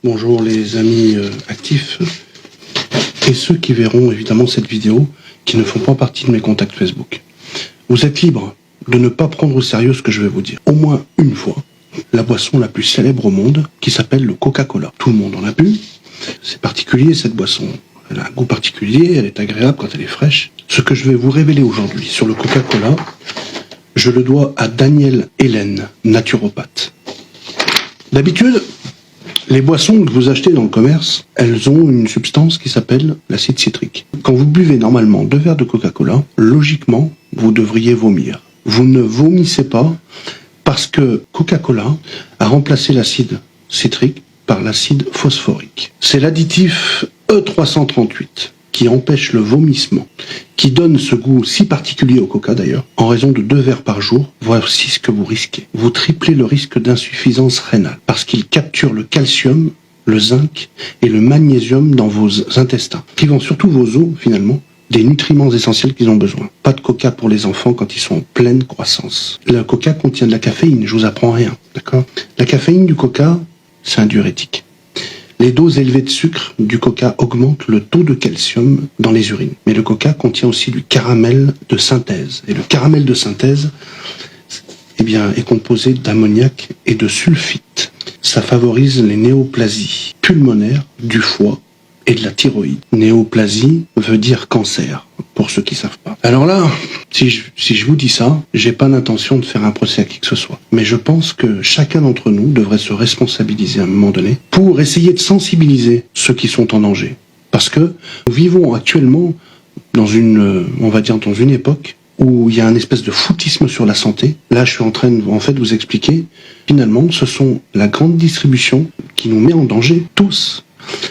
Bonjour les amis actifs et ceux qui verront évidemment cette vidéo qui ne font pas partie de mes contacts Facebook. Vous êtes libres de ne pas prendre au sérieux ce que je vais vous dire. Au moins une fois, la boisson la plus célèbre au monde qui s'appelle le Coca-Cola. Tout le monde en a bu. C'est particulier cette boisson. Elle a un goût particulier, elle est agréable quand elle est fraîche. Ce que je vais vous révéler aujourd'hui sur le Coca-Cola, je le dois à Daniel Hélène, naturopathe. D'habitude, les boissons que vous achetez dans le commerce, elles ont une substance qui s'appelle l'acide citrique. Quand vous buvez normalement 2 verres de Coca-Cola, logiquement, vous devriez vomir. Vous ne vomissez pas parce que Coca-Cola a remplacé l'acide citrique par l'acide phosphorique. C'est l'additif E338 qui empêche le vomissement, qui donne ce goût si particulier au coca d'ailleurs, en raison de 2 verres par jour, voici ce que vous risquez. Vous triplez le risque d'insuffisance rénale, parce qu'il capture le calcium, le zinc et le magnésium dans vos intestins, privant surtout vos os, finalement, des nutriments essentiels qu'ils ont besoin. Pas de coca pour les enfants quand ils sont en pleine croissance. Le coca contient de la caféine, je vous apprends rien, d'accord ? La caféine du coca, c'est un diurétique. Les doses élevées de sucre du coca augmentent le taux de calcium dans les urines. Mais le coca contient aussi du caramel de synthèse. Et le caramel de synthèse, est composé d'ammoniac et de sulfite. Ça favorise les néoplasies pulmonaires du foie et de la thyroïde. Néoplasie veut dire cancer, pour ceux qui savent pas. Alors là, si je vous dis ça, j'ai pas l'intention de faire un procès à qui que ce soit. Mais je pense que chacun d'entre nous devrait se responsabiliser à un moment donné pour essayer de sensibiliser ceux qui sont en danger. Parce que nous vivons actuellement dans dans une époque où il y a un espèce de foutisme sur la santé. Là, je suis en train de vous expliquer, finalement, ce sont la grande distribution qui nous met en danger, tous.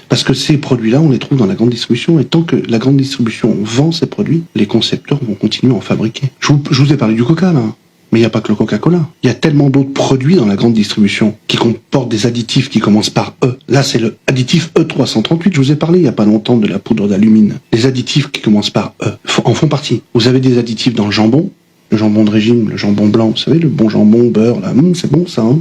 Parce que ces produits-là, on les trouve dans la grande distribution, et tant que la grande distribution vend ces produits, les concepteurs vont continuer à en fabriquer. Je vous ai parlé du coca, là, mais il n'y a pas que le Coca-Cola. Il y a tellement d'autres produits dans la grande distribution qui comportent des additifs qui commencent par E. Là, c'est le additif E338. Je vous ai parlé il n'y a pas longtemps de la poudre d'alumine. Les additifs qui commencent par E en font partie. Vous avez des additifs dans le jambon de régime, le jambon blanc, vous savez, le bon jambon, beurre, là, c'est bon ça, hein.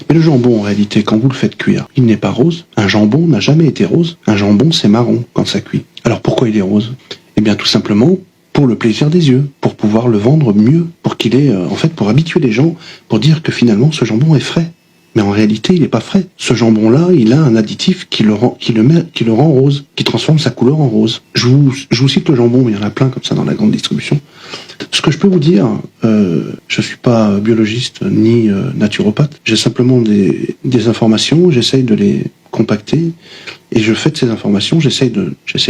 Mais le jambon, en réalité, quand vous le faites cuire, il n'est pas rose. Un jambon n'a jamais été rose. Un jambon, c'est marron quand ça cuit. Alors pourquoi il est rose ? Eh bien, tout simplement pour le plaisir des yeux, pour pouvoir le vendre mieux, pour qu'il ait, pour habituer les gens, pour dire que finalement, ce jambon est frais. Mais en réalité, il n'est pas frais. Ce jambon-là, il a un additif qui le rend rose, qui transforme sa couleur en rose. Je vous cite le jambon, mais il y en a plein comme ça dans la grande distribution. Ce que je peux vous dire, je suis pas biologiste ni naturopathe, j'ai simplement des informations, j'essaye de les compacter, et je fais de ces informations, j'essaye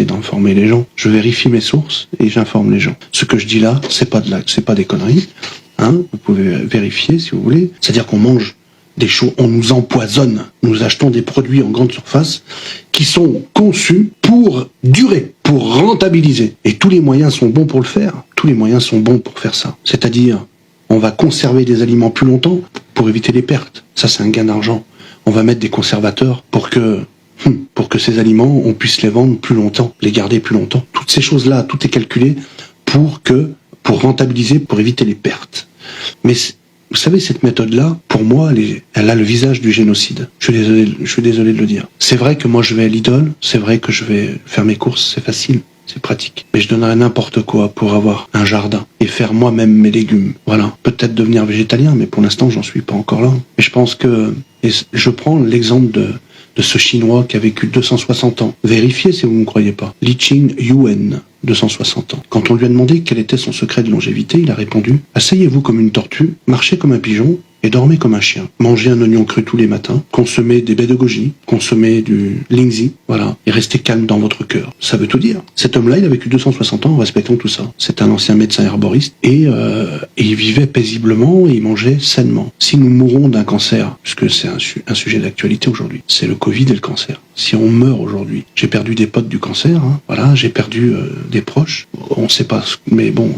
d'informer les gens. Je vérifie mes sources et j'informe les gens. Ce que je dis là, c'est pas des conneries, hein, vous pouvez vérifier si vous voulez. C'est-à-dire qu'on mange des choses, on nous empoisonne. Nous achetons des produits en grande surface qui sont conçus pour durer, pour rentabiliser. Et tous les moyens sont bons pour le faire. Tous les moyens sont bons pour faire ça. C'est-à-dire, on va conserver des aliments plus longtemps pour éviter les pertes. Ça, c'est un gain d'argent. On va mettre des conservateurs pour que ces aliments, on puisse les vendre plus longtemps, les garder plus longtemps. Toutes ces choses-là, tout est calculé pour rentabiliser, pour éviter les pertes. Mais vous savez, cette méthode-là, pour moi, elle a le visage du génocide. Je suis désolé de le dire. C'est vrai que moi, je vais à Lidl, c'est vrai que je vais faire mes courses, c'est facile, c'est pratique. Mais je donnerais n'importe quoi pour avoir un jardin et faire moi-même mes légumes. Voilà. Peut-être devenir végétalien, mais pour l'instant, j'en suis pas encore là. Et je pense que, et je prends l'exemple de ce Chinois qui a vécu 260 ans. Vérifiez si vous ne me croyez pas. Li Ching Yuen, 260 ans. Quand on lui a demandé quel était son secret de longévité, il a répondu « Asseyez-vous comme une tortue, marchez comme un pigeon et dormez comme un chien. Mangez un oignon cru tous les matins, consommez des baies de goji, consommez du lingzi, voilà, et restez calme dans votre cœur. » Ça veut tout dire. Cet homme-là, il a vécu 260 ans en respectant tout ça. C'est un ancien médecin herboriste et il vivait paisiblement et il mangeait sainement. Si nous mourons d'un cancer, puisque c'est un sujet d'actualité aujourd'hui, c'est le Covid et le cancer. Si on meurt aujourd'hui, j'ai perdu des potes du cancer, hein, voilà, j'ai perdu des proches, on sait pas, mais bon,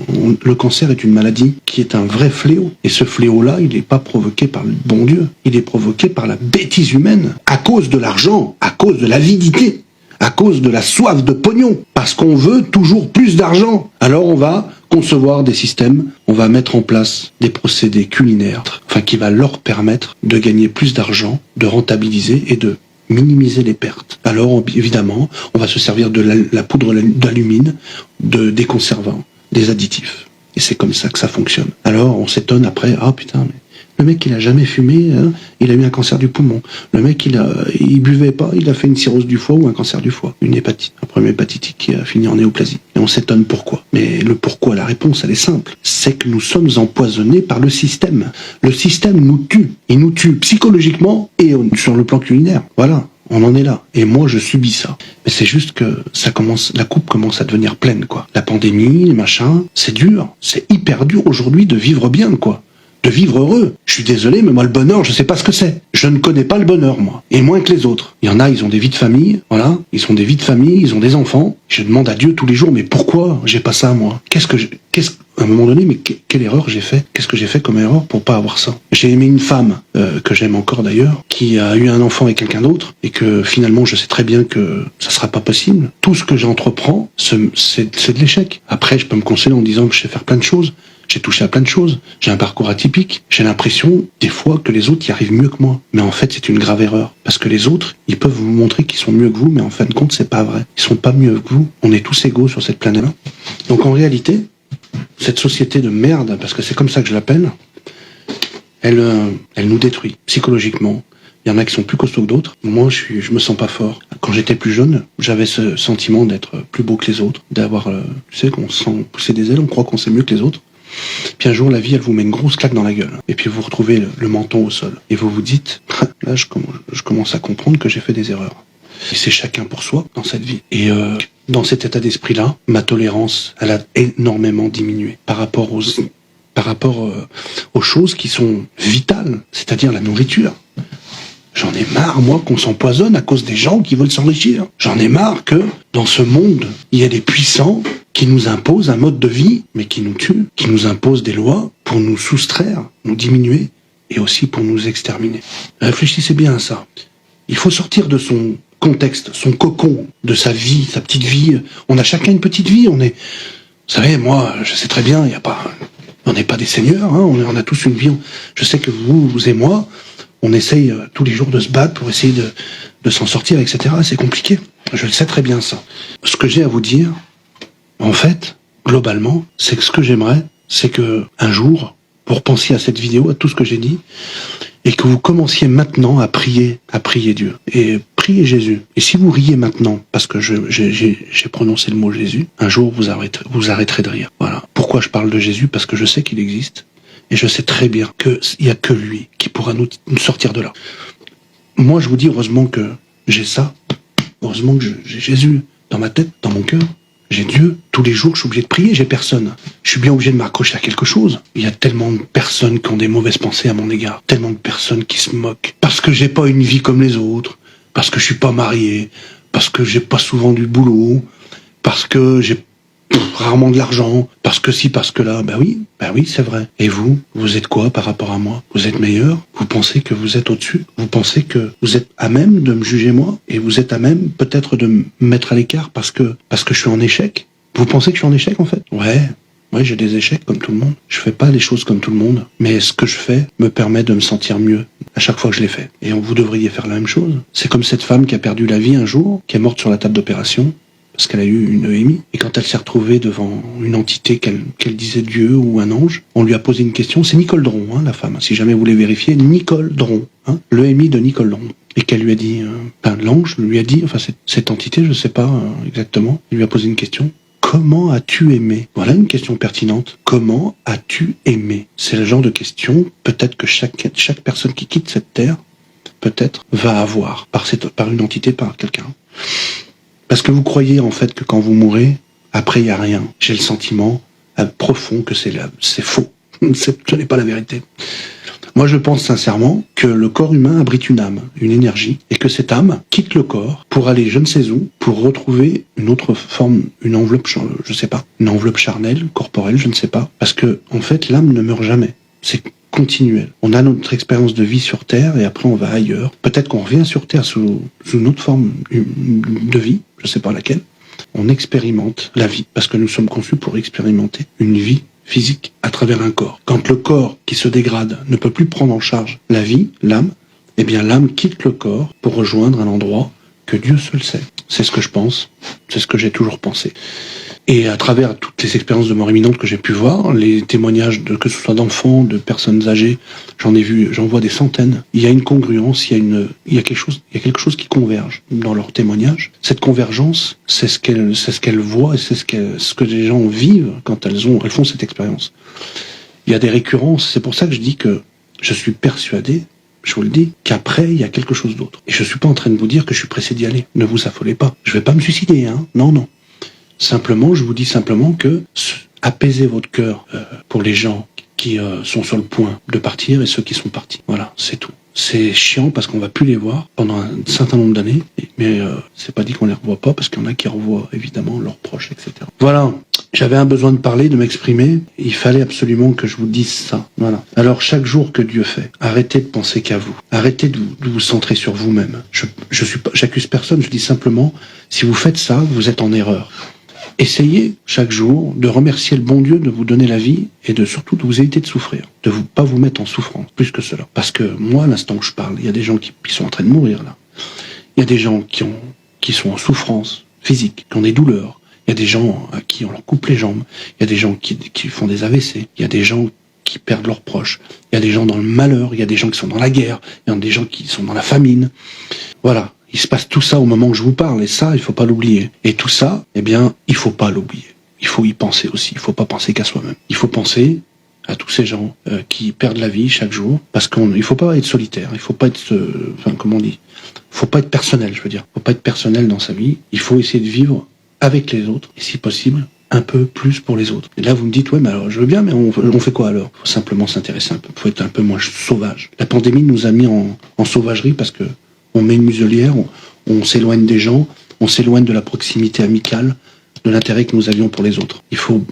le cancer est une maladie qui est un vrai fléau. Et ce fléau-là, il n'est pas provoqué par le bon Dieu, il est provoqué par la bêtise humaine, à cause de l'argent, à cause de l'avidité, à cause de la soif de pognon, parce qu'on veut toujours plus d'argent. Alors on va concevoir des systèmes, on va mettre en place des procédés culinaires, qui va leur permettre de gagner plus d'argent, de rentabiliser et de minimiser les pertes. Alors, évidemment, on va se servir de la poudre d'alumine, des conservants, des additifs. Et c'est comme ça que ça fonctionne. Alors, on s'étonne après, ah putain, mais le mec, il a jamais fumé, hein, il a eu un cancer du poumon. Le mec, il buvait pas, il a fait une cirrhose du foie ou un cancer du foie. Une hépatite, un problème hépatique qui a fini en néoplasie. Et on s'étonne pourquoi. Mais le pourquoi, la réponse, elle est simple. C'est que nous sommes empoisonnés par le système. Le système nous tue. Il nous tue psychologiquement et sur le plan culinaire. Voilà. On en est là. Et moi, je subis ça. Mais c'est juste que la coupe commence à devenir pleine, quoi. La pandémie, les machins, c'est dur. C'est hyper dur aujourd'hui de vivre bien, quoi. De vivre heureux. Je suis désolé, mais moi, le bonheur, je sais pas ce que c'est. Je ne connais pas le bonheur, moi. Et moins que les autres. Il y en a, ils ont des vies de famille, voilà. Ils ont des vies de famille, ils ont des enfants. Je demande à Dieu tous les jours, mais pourquoi j'ai pas ça, moi? À un moment donné, mais quelle erreur j'ai fait? Qu'est-ce que j'ai fait comme erreur pour pas avoir ça? J'ai aimé une femme, que j'aime encore d'ailleurs, qui a eu un enfant avec quelqu'un d'autre, et que finalement, je sais très bien que ça sera pas possible. Tout ce que j'entreprends, c'est de l'échec. Après, je peux me consoler en disant que je sais faire plein de choses. J'ai touché à plein de choses. J'ai un parcours atypique. J'ai l'impression, des fois, que les autres y arrivent mieux que moi. Mais en fait, c'est une grave erreur. Parce que les autres, ils peuvent vous montrer qu'ils sont mieux que vous, mais en fin de compte, c'est pas vrai. Ils sont pas mieux que vous. On est tous égaux sur cette planète-là. Donc en réalité, cette société de merde, parce que c'est comme ça que je l'appelle, elle nous détruit psychologiquement. Il y en a qui sont plus costauds que d'autres. Moi, je me sens pas fort. Quand j'étais plus jeune, j'avais ce sentiment d'être plus beau que les autres, d'avoir, tu sais, qu'on sent pousser des ailes, on croit qu'on sait mieux que les autres. Puis un jour, la vie, elle vous met une grosse claque dans la gueule. Et puis vous retrouvez le menton au sol. Et vous vous dites, là, je commence à comprendre que j'ai fait des erreurs. Et c'est chacun pour soi dans cette vie. Et dans cet état d'esprit-là, ma tolérance, elle a énormément diminué par rapport aux choses qui sont vitales, c'est-à-dire la nourriture. J'en ai marre, moi, qu'on s'empoisonne à cause des gens qui veulent s'enrichir. J'en ai marre que, dans ce monde, il y a des puissants qui nous imposent un mode de vie, mais qui nous tuent, qui nous imposent des lois pour nous soustraire, nous diminuer, et aussi pour nous exterminer. Réfléchissez bien à ça. Il faut sortir de son contexte, son cocon, de sa vie, sa petite vie. On a chacun une petite vie, vous savez, moi, je sais très bien, on n'est pas des seigneurs, hein, on a tous une vie. Je sais que vous et moi, on essaye tous les jours de se battre pour essayer de s'en sortir, etc. C'est compliqué. Je le sais très bien, ça. Ce que j'ai à vous dire, en fait, globalement, c'est que ce que j'aimerais, c'est que un jour, vous repensiez à cette vidéo, à tout ce que j'ai dit, et que vous commenciez maintenant à prier Dieu, et prier Jésus. Et si vous riez maintenant, parce que j'ai prononcé le mot Jésus, un jour vous arrêterez de rire. Voilà. Pourquoi je parle de Jésus? Parce que je sais qu'il existe. Et je sais très bien qu'il n'y a que lui qui pourra nous sortir de là. Moi, je vous dis, heureusement que j'ai ça. Heureusement que j'ai Jésus dans ma tête, dans mon cœur. J'ai Dieu. Tous les jours, je suis obligé de prier, j'ai personne. Je suis bien obligé de m'accrocher à quelque chose. Il y a tellement de personnes qui ont des mauvaises pensées à mon égard. Tellement de personnes qui se moquent. Parce que j'ai pas une vie comme les autres. Parce que je suis pas marié. Parce que j'ai pas souvent du boulot. Parce que j'ai rarement de l'argent, parce que si, parce que là, ben oui, c'est vrai. Et vous êtes quoi par rapport à moi? Vous êtes meilleur? Vous pensez que vous êtes au-dessus? Vous pensez que vous êtes à même de me juger moi? Et vous êtes à même peut-être de me mettre à l'écart parce que je suis en échec? Vous pensez que je suis en échec en fait? Ouais, j'ai des échecs comme tout le monde. Je fais pas les choses comme tout le monde, mais ce que je fais me permet de me sentir mieux à chaque fois que je les fais. Et vous devriez faire la même chose. C'est comme cette femme qui a perdu la vie un jour, qui est morte sur la table d'opération, parce qu'elle a eu une EMI, et quand elle s'est retrouvée devant une entité qu'elle disait Dieu ou un ange, on lui a posé une question, c'est Nicole Dron, hein, la femme, si jamais vous voulez vérifier, Nicole Dron, hein, l'EMI de Nicole Dron, et qu'elle lui a dit, l'ange lui a dit, enfin cette entité, je sais pas exactement, il lui a posé une question, comment as-tu aimé? Voilà une question pertinente, comment as-tu aimé? C'est le genre de question, peut-être que chaque personne qui quitte cette terre, peut-être, va avoir, par une entité, par quelqu'un. Parce que vous croyez en fait que quand vous mourrez, après il n'y a rien. J'ai le sentiment profond que c'est faux. Ce n'est pas la vérité. Moi je pense sincèrement que le corps humain abrite une âme, une énergie, et que cette âme quitte le corps pour aller je ne sais où, pour retrouver une autre forme, une enveloppe, je sais pas, une enveloppe charnelle, corporelle, je ne sais pas. Parce que en fait l'âme ne meurt jamais. C'est continuel. On a notre expérience de vie sur Terre et après on va ailleurs. Peut-être qu'on revient sur Terre sous une autre forme de vie, je sais pas laquelle. On expérimente la vie parce que nous sommes conçus pour expérimenter une vie physique à travers un corps. Quand le corps qui se dégrade ne peut plus prendre en charge la vie, l'âme, eh bien l'âme quitte le corps pour rejoindre un endroit que Dieu seul sait. C'est ce que je pense, c'est ce que j'ai toujours pensé. Et à travers toutes les expériences de mort imminente que j'ai pu voir, les témoignages que ce soit d'enfants, de personnes âgées, j'en vois des centaines. Il y a une congruence, il y a quelque chose qui converge dans leurs témoignages. Cette convergence, c'est ce qu'elles voient et c'est ce que les gens vivent quand elles font cette expérience. Il y a des récurrences, c'est pour ça que je dis que je suis persuadé, je vous le dis, qu'après, il y a quelque chose d'autre. Et je suis pas en train de vous dire que je suis pressé d'y aller. Ne vous affolez pas. Je vais pas me suicider, hein. Non, non. Simplement, je vous dis simplement que apaisez votre cœur pour les gens qui sont sur le point de partir et ceux qui sont partis. Voilà, c'est tout. C'est chiant parce qu'on va plus les voir pendant un certain nombre d'années, mais c'est pas dit qu'on les revoit pas parce qu'il y en a qui revoient évidemment leurs proches, etc. Voilà, j'avais un besoin de parler, de m'exprimer, il fallait absolument que je vous dise ça. Voilà. Alors chaque jour que Dieu fait, arrêtez de penser qu'à vous, arrêtez de vous centrer sur vous-même. J'accuse personne, je dis simplement, si vous faites ça, vous êtes en erreur. Essayez chaque jour de remercier le bon Dieu de vous donner la vie et surtout de vous éviter de souffrir, de pas vous mettre en souffrance, plus que cela. Parce que moi, à l'instant où je parle, il y a des gens qui sont en train de mourir là. Il y a des gens qui sont en souffrance physique, qui ont des douleurs. Il y a des gens à qui on leur coupe les jambes. Il y a des gens qui font des AVC. Il y a des gens qui perdent leurs proches. Il y a des gens dans le malheur. Il y a des gens qui sont dans la guerre. Il y a des gens qui sont dans la famine. Voilà. Il se passe tout ça au moment que je vous parle, et ça, il faut pas l'oublier. Et tout ça, eh bien, il faut pas l'oublier. Il faut y penser aussi. Il faut pas penser qu'à soi-même. Il faut penser à tous ces gens qui perdent la vie chaque jour, parce qu'il faut pas être solitaire. Il faut pas être, comment on dit, faut pas être personnel, je veux dire. Faut pas être personnel dans sa vie. Il faut essayer de vivre avec les autres, et si possible, un peu plus pour les autres. Et là, vous me dites, ouais, mais alors, je veux bien, mais on fait quoi alors? Faut simplement s'intéresser un peu. Faut être un peu moins sauvage. La pandémie nous a mis en sauvagerie parce que on met une muselière, on s'éloigne des gens, on s'éloigne de la proximité amicale, de l'intérêt que nous avions pour les autres. Il faut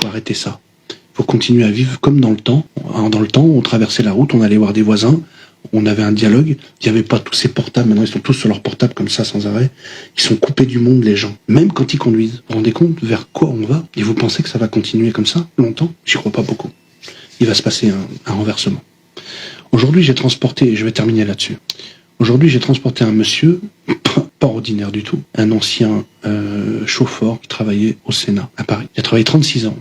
arrêter ça. Il faut continuer à vivre comme dans le temps. Dans le temps, on traversait la route, on allait voir des voisins, on avait un dialogue, il n'y avait pas tous ces portables, maintenant ils sont tous sur leurs portables comme ça sans arrêt. Ils sont coupés du monde, les gens. Même quand ils conduisent. Vous vous rendez compte vers quoi on va? Et vous pensez que ça va continuer comme ça longtemps? J'y crois pas beaucoup. Il va se passer un renversement. Aujourd'hui, j'ai transporté, et je vais terminer là-dessus. Aujourd'hui, j'ai transporté un monsieur, pas ordinaire du tout, un ancien chauffeur qui travaillait au Sénat, à Paris. Il a travaillé 36 ans.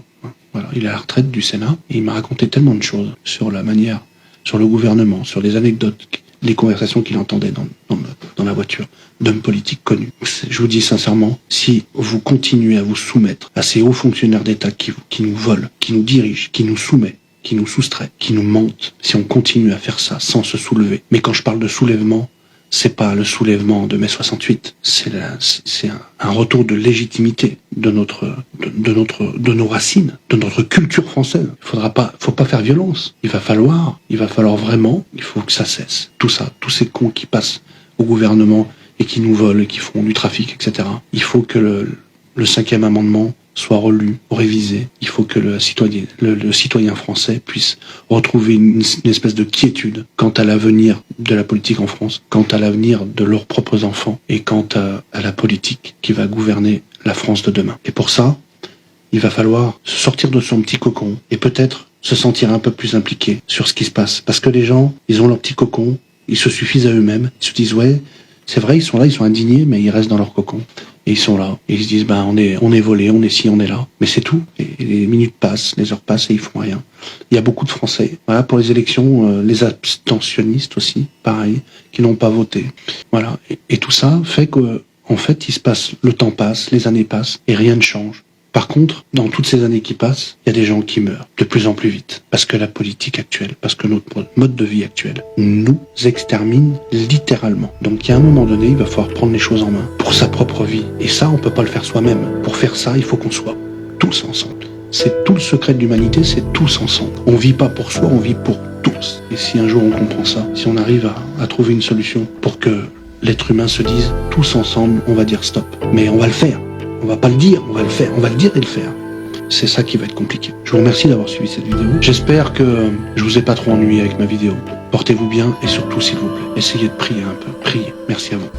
Voilà, il est à la retraite du Sénat, et il m'a raconté tellement de choses sur la manière, sur le gouvernement, sur les anecdotes, les conversations qu'il entendait dans la voiture d'hommes politiques connus. Je vous dis sincèrement, si vous continuez à vous soumettre à ces hauts fonctionnaires d'État qui nous volent, qui nous dirigent, qui nous soumettent, qui nous soustraient, qui nous mentent, si on continue à faire ça sans se soulever. Mais quand je parle de soulèvement, c'est pas le soulèvement de mai 68, c'est un retour de légitimité de nos racines, de notre culture française. Faut pas faire violence. Il va falloir vraiment, il faut que ça cesse. Tout ça, tous ces cons qui passent au gouvernement et qui nous volent et qui font du trafic, etc. Il faut que le 5e amendement soit relu, révisé. Il faut que le citoyen français puisse retrouver une espèce de quiétude quant à l'avenir de la politique en France, quant à l'avenir de leurs propres enfants et quant à la politique qui va gouverner la France de demain. Et pour ça, il va falloir se sortir de son petit cocon et peut-être se sentir un peu plus impliqué sur ce qui se passe. Parce que les gens, ils ont leur petit cocon, ils se suffisent à eux-mêmes, ils se disent ouais, c'est vrai, ils sont là, ils sont indignés, mais ils restent dans leur cocon. Et ils sont là. Et ils se disent, on est volé, on est ci, on est là. Mais c'est tout. Et les minutes passent, les heures passent et ils font rien. Il y a beaucoup de Français. Voilà, pour les élections, les abstentionnistes aussi, pareil, qui n'ont pas voté. Voilà. Et tout ça fait que, en fait, le temps passe, les années passent et rien ne change. Par contre, dans toutes ces années qui passent, il y a des gens qui meurent de plus en plus vite. Parce que la politique actuelle, parce que notre mode de vie actuel nous extermine littéralement. Donc il y a un moment donné, il va falloir prendre les choses en main pour sa propre vie. Et ça, on peut pas le faire soi-même. Pour faire ça, il faut qu'on soit tous ensemble. C'est tout le secret de l'humanité, c'est tous ensemble. On vit pas pour soi, on vit pour tous. Et si un jour on comprend ça, si on arrive à trouver une solution pour que l'être humain se dise tous ensemble, on va dire stop. Mais on va le faire. On va pas le dire, on va le faire. On va le dire et le faire. C'est ça qui va être compliqué. Je vous remercie d'avoir suivi cette vidéo. J'espère que je vous ai pas trop ennuyé avec ma vidéo. Portez-vous bien et surtout, s'il vous plaît, essayez de prier un peu. Priez. Merci à vous.